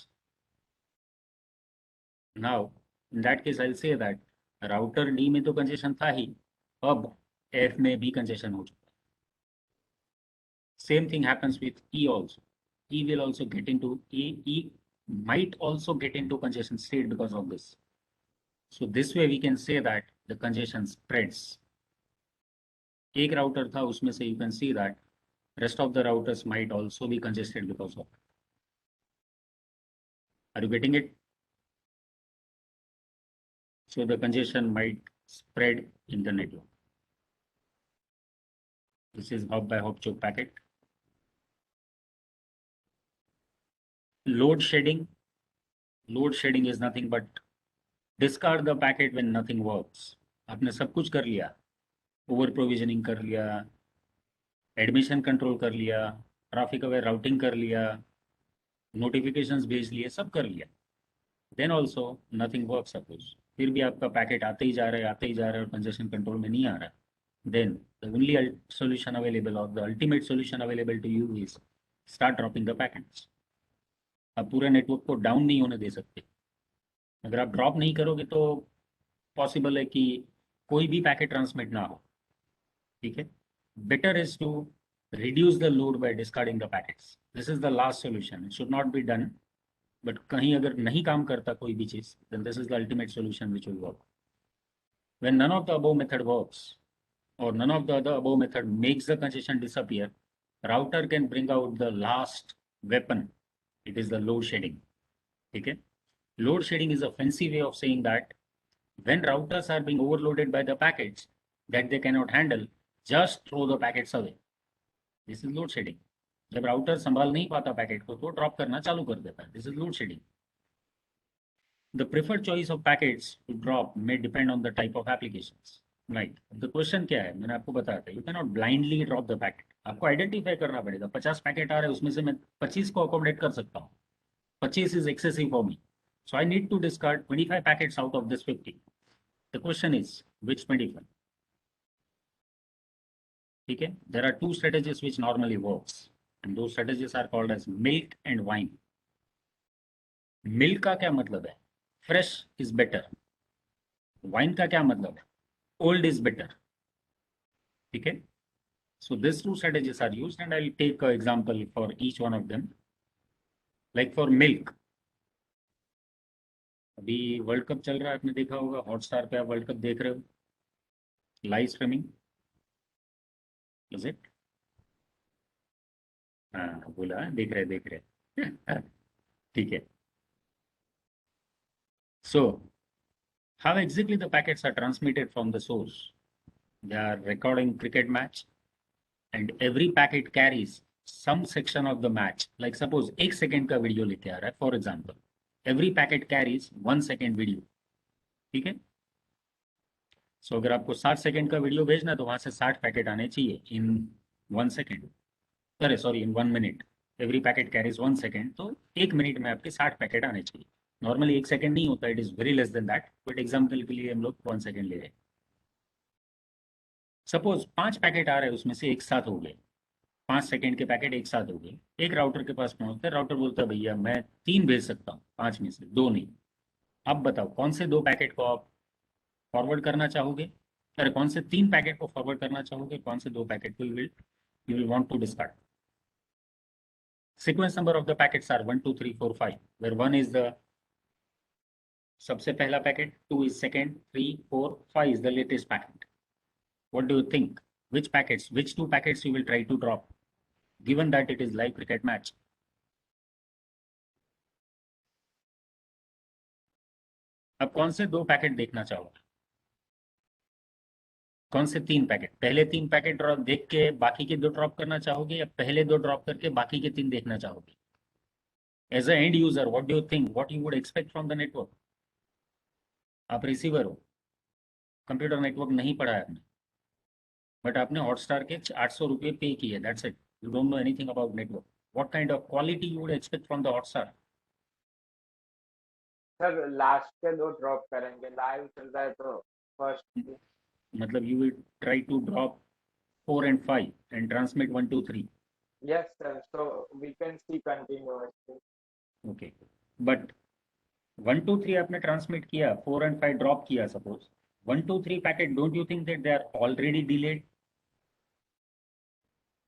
Now, in that case, I'll say that router D में तो congestion था ही, अब F में भी congestion हो चुका है. Same thing happens with E also. E will also get into E might also get into congestion state because of this. So this way we can say that the congestion spreads. एक router था उसमें से you can see that rest of the routers might also be congested because of it. Are you getting it? So the congestion might spread in the network. This is hop by hop choke packet. Load shedding. Load shedding is nothing but discard the packet when nothing works. आपने सब कुछ कर लिया, over provisioning कर लिया, admission control कर लिया, traffic aware routing कर लिया, नोटिफिकेशंस भेज लिए, सब कर लिया, then also nothing work suppose, फिर भी आपका पैकेट आते ही जा रहा है, आते ही जा रहा है और कंजेशन कंट्रोल में नहीं आ रहा है, then the only solution available or the ultimate solution available to you is start dropping the packets. आप पूरे नेटवर्क को डाउन नहीं होने दे सकते. अगर आप ड्रॉप नहीं करोगे तो पॉसिबल है कि कोई भी पैकेट ट्रांसमिट ना हो. ठीक है. Better is to reduce the load by discarding the packets. This is the last solution. It should not be done. But कहीं अगर नहीं काम करता कोई भी चीज, then this is the ultimate solution which will work. When none of the above method works, or none of the other above method makes the congestion disappear, router can bring out the last weapon. It is the load shedding. Okay? Load shedding is a fancy way of saying that when routers are being overloaded by the packets that they cannot handle, just throw the packets away. This is load shedding. जब router संभाल नहीं पाता packet को तो drop करना चालू कर देता है. This is load shedding. The preferred choice of packets to drop may depend on the type of applications. Right. The question क्या है, मैंने आपको बताया था, you can not blindly drop the packet. आपको आइडेंटिफाई करना पड़ेगा. 50 पैकेट आ रहे हैं, उसमें से मैं 25 को अकोमोडेट कर सकता हूँ. 25 is excessive for me, so I need to discard 25 packets out of this 50. The question is which 25. ठीक है. There are two strategies which normally works. And those strategies are called as milk and wine. Milk का क्या मतलब है? Fresh is better. Wine का क्या मतलब है? Old is better. ठीक है? So these two strategies are used, and I'll take an example for each one of them. Like for milk. अभी वर्ल्ड कप चल रहा है, आपने देखा होगा, हॉटस्टार पे आप वर्ल्ड कप देख रहे हो, लाइव स्ट्रीमिंग. Is it? हाँ बोला, देख रहे ठीक है. So how exactly the packets are transmitted from the source? They are recording cricket match, and every packet carries some section of the match. Like suppose 1 second का video लेके आ रहा है, for example, every packet carries 1 second video. ठीक है. So अगर आपको 60 second का video भेजना तो वहां से 60 पैकेट आने चाहिए in 1 second. अरे सॉरी, इन 1 minute. Every packet carries 1 second, तो 1 मिनट में आपके 60 पैकेट आने चाहिए. नॉर्मली 1 second नहीं होता, it is very less than that, but example के लिए हम लोग 1 second ले रहे हैं. सपोज 5 पैकेट आ रहे हैं, उसमें से एक साथ हो गए, 5 सेकेंड के पैकेट एक साथ हो गए. एक राउटर के पास पहुंचते हैं, राउटर बोलता है भैया मैं 3 भेज सकता हूँ, 5 में से 2 नहीं. अब बताओ कौन से 2 पैकेट को आप फॉरवर्ड करना चाहोगे? अरे कौन से 3 पैकेट को फॉरवर्ड करना चाहोगे? कौन से 2 पैकेट को you will want to discard? Sequence number of the packets are 1, 2, 3, 4, 5, where 1 is the सबसे पहला packet, 2 is second, 3, 4, 5 is the latest packet. What do you think? Which 2 packets you will try to drop, given that it is live cricket match? अब कौन से 2 packet देखना चाहोगे? कौन से 3 packet? पहले 3 पैकेट ड्रॉप देख के बाकी के 2 ड्रॉप करना चाहोगे, या पहले 2 ड्रॉप करके बाकी के 3 देखना चाहोगे? As a end user, what do you think, what you would expect from the network? आप रिसीवर हो, कंप्यूटर नेटवर्क नहीं पढ़ा है आपने, बट आपने हॉटस्टार के 800 रुपये पे किए, that's it. You don't know anything about network. What kind of quality you would expect from the Hotstar? Sir last के 2 ड्रॉप करेंगे, लाइव चल रहा है तो फर्स्ट. मतलब you will try to drop 4 and 5 and transmit 1, 2, 3. Yes sir, so we can see continuously. Okay, but 1, 2, 3 आपने transmit किया, 4 and 5 drop किया. Suppose 1, 2, 3 packet, don't you think that they are already delayed?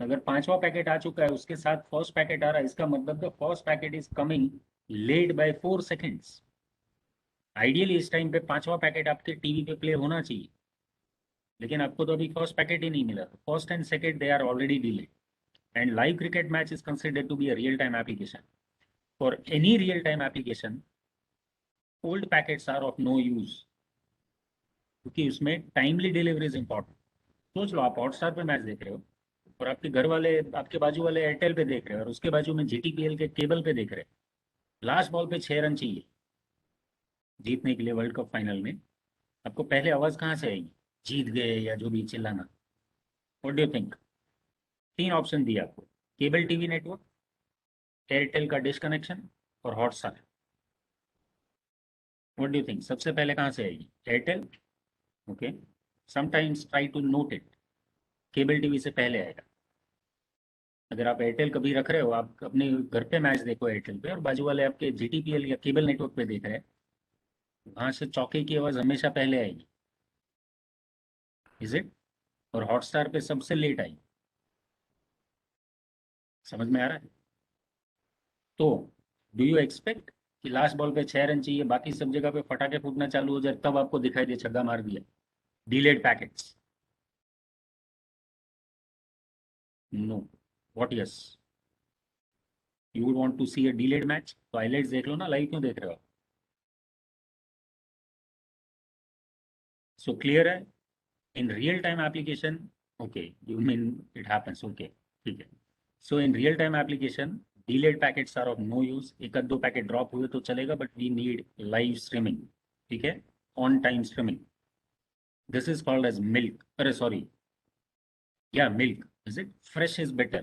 अगर 5वां packet आ चुका है, उसके साथ first packet आ रहा है, इसका मतलब the first packet is coming late by 4 seconds. Ideally इस टाइम पे 5वां पैकेट आपके टीवी पे प्ले होना चाहिए, लेकिन आपको तो अभी फर्स्ट पैकेट ही नहीं मिला. First and second they are already delayed. and live cricket match is considered to be a real-time application. For any real-time application, old packets are of no use, क्योंकि उसमें टाइमली डिलीवरी इज इंपॉर्टेंट. सोच लो आप Hotstar पे match देख रहे हो और आपके घर वाले, आपके बाजू वाले एयरटेल पे देख रहे हैं और उसके बाजू में जीटीपीएल के केबल पे देख रहे हैं. लास्ट बॉल पे 6 रन चाहिए जीतने के लिए वर्ल्ड कप फाइनल में. आपको पहले आवाज कहाँ से आएगी? जीत गए या जो भी चिल्लाना. What do you think? 3 option दिए आपको: केबल टीवी नेटवर्क, एयरटेल का डिश कनेक्शन और Hotstar. What do you think सबसे पहले कहाँ से आएगी? Airtel. Okay, sometimes try to note it. Cable TV से पहले आएगा. अगर आप एयरटेल कभी रख रहे हो, आप अपने घर पे मैच देखो एयरटेल पे और बाजू वाले आपके जीटीपीएल या केबल नेटवर्क पे देख रहे हैं, वहां से चौके की आवाज हमेशा पहले आएगी. Is it? और हॉटस्टार पे सबसे लेट आई. समझ में आ रहा है? तो डू यू एक्सपेक्ट कि लास्ट बॉल पे 6 रन चाहिए, बाकी सब जगह पे फटाके फूटना चालू हो जाए, तब आपको दिखाई दे छक्का मार दिया? Delayed packets. No. What? Yes, you would want to see a delayed match? तो हाइलाइट्स देख लो ना, लाइव क्यों देख रहे हो? सो क्लियर है? in real time application, okay, you mean it happens, okay, ठीक है. So in real time application, delayed packets are of no use. एक आध दो पैकेट ड्रॉप हुए तो चलेगा, but we need live streaming. ठीक है, on time streaming. This is called as milk. अरे sorry, yeah, milk. Is it? Fresh is better.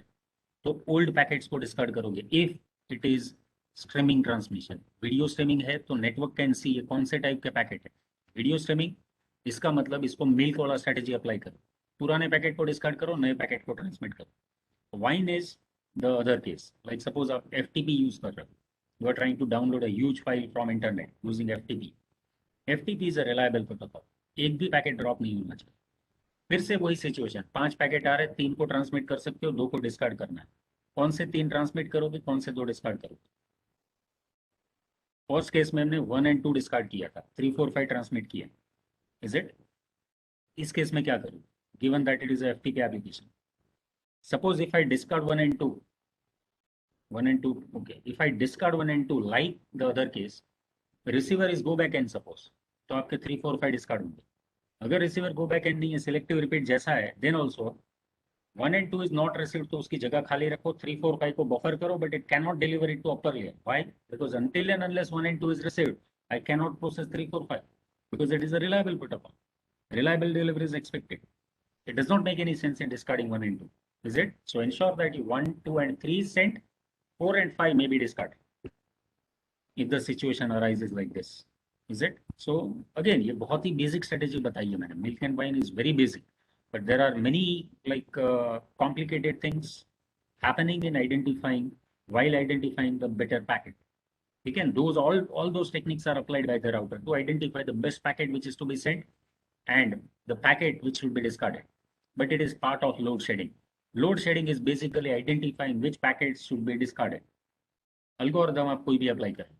तो old packets को discard करोगे if it is streaming transmission. Video streaming है तो network can see ये कौन से टाइप के पैकेट है. वीडियो स्ट्रीमिंग, इसका मतलब इसको मिल्क वाला स्ट्रेटेजी अप्लाई करो. पुराने पैकेट को डिस्कार्ड करो, नए पैकेट को ट्रांसमिट करो. Wine is the other case. Like suppose आप FTP यूज कर रहे हो, you are trying to download a huge file from internet using FTP. FTP is a reliable protocol. एक भी पैकेट ड्रॉप नहीं होना चाहिए. फिर से वही सिचुएशन, 5 पैकेट आ रहे हैं, 3 को ट्रांसमिट कर सकते हो, 2 को डिस्कार्ड करना है. कौन से 3 ट्रांसमिट करोगे, कौन से 2 डिस्कार्ड करोगे? फर्स्ट केस में हमने 1 और 2 डिस्कार्ड किया था, 3, 4, 5 ट्रांसमिट किया. Is it? इस केस में क्या करूँ, given that it is a FTP application? Suppose if I discard 1 and 2, 1 and 2, okay. If I discard 1 and 2, like the other case, receiver is go back and suppose, तो आपके 3, 4, 5 discard होंगे. अगर receiver go back and नहीं है, selective repeat जैसा है, then also 1 and 2 is not receive, तो उसकी जगह खाली रखो. 3, 4, 5 को बफर करो, but it can not deliver it to upper layer. Why? Because until and unless 1 and 2 is received, I cannot process 3, 4, 5 because it is a reliable protocol. Reliable delivery is expected. It does not make any sense in discarding 1 and 2. Is it? So ensure that you 1, 2 and 3 is sent, 4 and 5 may be discarded if the situation arises like this. Is it? So again, ये बहुत ही basic strategy बताई है मैंने. Milk and wine is very basic, but there are many like complicated things happening in identifying the better packet. Again, all those techniques are applied by the router to identify the best packet which is to be sent and the packet which should be discarded. But it is part of load shedding. Load shedding is basically identifying which packets should be discarded. Algorithm आप कोई भी apply करें,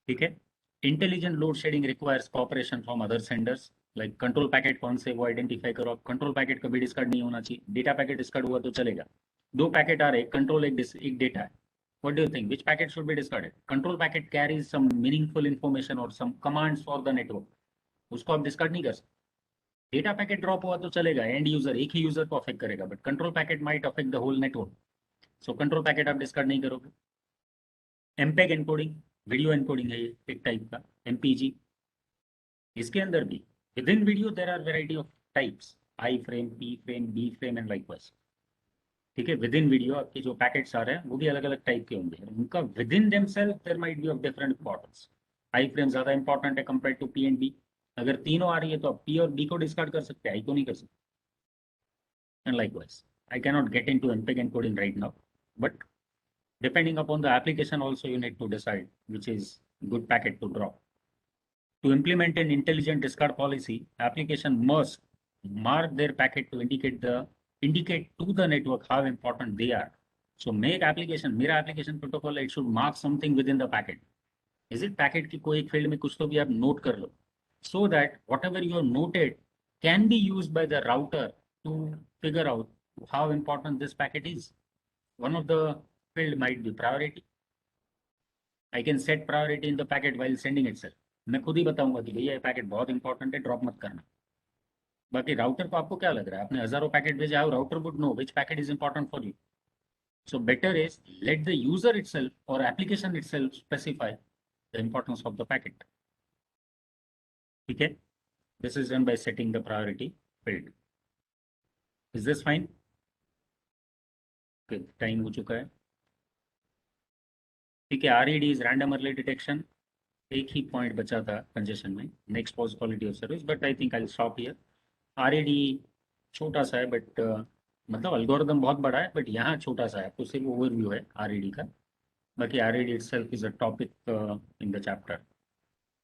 ठीक है. Intelligent load shedding requires cooperation from other senders. Like control packet कौन से, वो identify करो. आप कंट्रोल पैकेट कभी डिस्कार्ड नहीं होना चाहिए. डेटा पैकेट डिस्कार्ड हुआ तो चलेगा. 2 पैकेट आ रहे, कंट्रोल एक डेटा है. What do you think? Which packet should be discarded? Control packet carries some meaningful information or some commands for the network. उसको आप डिस्कार्ड नहीं कर सकते. डेटा पैकेट ड्रॉप हुआ तो चलेगा, एंड यूजर, एक ही यूजर को अफेक्ट करेगा, but control packet might affect the whole network. So control packet आप डिस्कार्ड नहीं करोगे. एमपेग एनकोडिंग, वीडियो एनकोडिंग है ये एक टाइप का. MPG, इसके अंदर भी within video there are variety of types, I frame, P frame, B frame and likewise. ठीक है, विद इन वीडियो आपके जो पैकेट्स आ रहे हैं वो भी अलग अलग टाइप के होंगे. उनका within themself there might be of different importance. I frame ज्यादा इंपॉर्टेंट है compare to P and B. अगर तीनों आ रही है तो आप पी और बी को डिस्कार्ड कर सकते हैं, आई को नहीं कर सकते. And likewise I cannot get into MPEG encoding right now, but depending upon the application also you need to decide which is good packet to drop. To implement an intelligent discard policy, application must mark their packet to indicate to the network how important they are. So make application, मेरा application protocol, it should mark something within the packet. Is it packet की कोई एक field में कुछ तो भी आप note कर लो, so that whatever you have noted can be used by the router to figure out how important this packet is. one of the field might be priority. I can set priority in the packet while sending itself. मैं खुद ही बताऊंगा कि भैया ये packet बहुत important है, drop मत करना. बाकी राउटर को आपको क्या लग रहा है, आपने हजारों पैकेट भेजा है, router would know which packet is important for you. So better is let the user itself or application itself specify the importance of the packet. Okay, this is done by setting the priority field. Is this fine? Okay, time हो चुका है. ठीक है, RED is random early detection. एक ही point बचा था congestion में, next pause quality of service, but I think I stop here. RED छोटा सा है बट मतलब अल्गोरिदम बहुत बड़ा है, बट यहाँ छोटा सा है, आपको सिर्फ ओवरव्यू है RED का. बाकी RED itself is a topic in the chapter.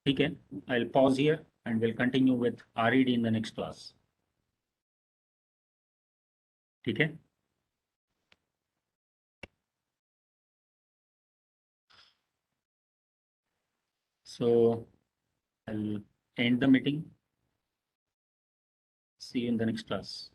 ठीक है, I'll pause here and we'll continue with RED in the next class. ठीक है. So I'll end the meeting. See you in the next class.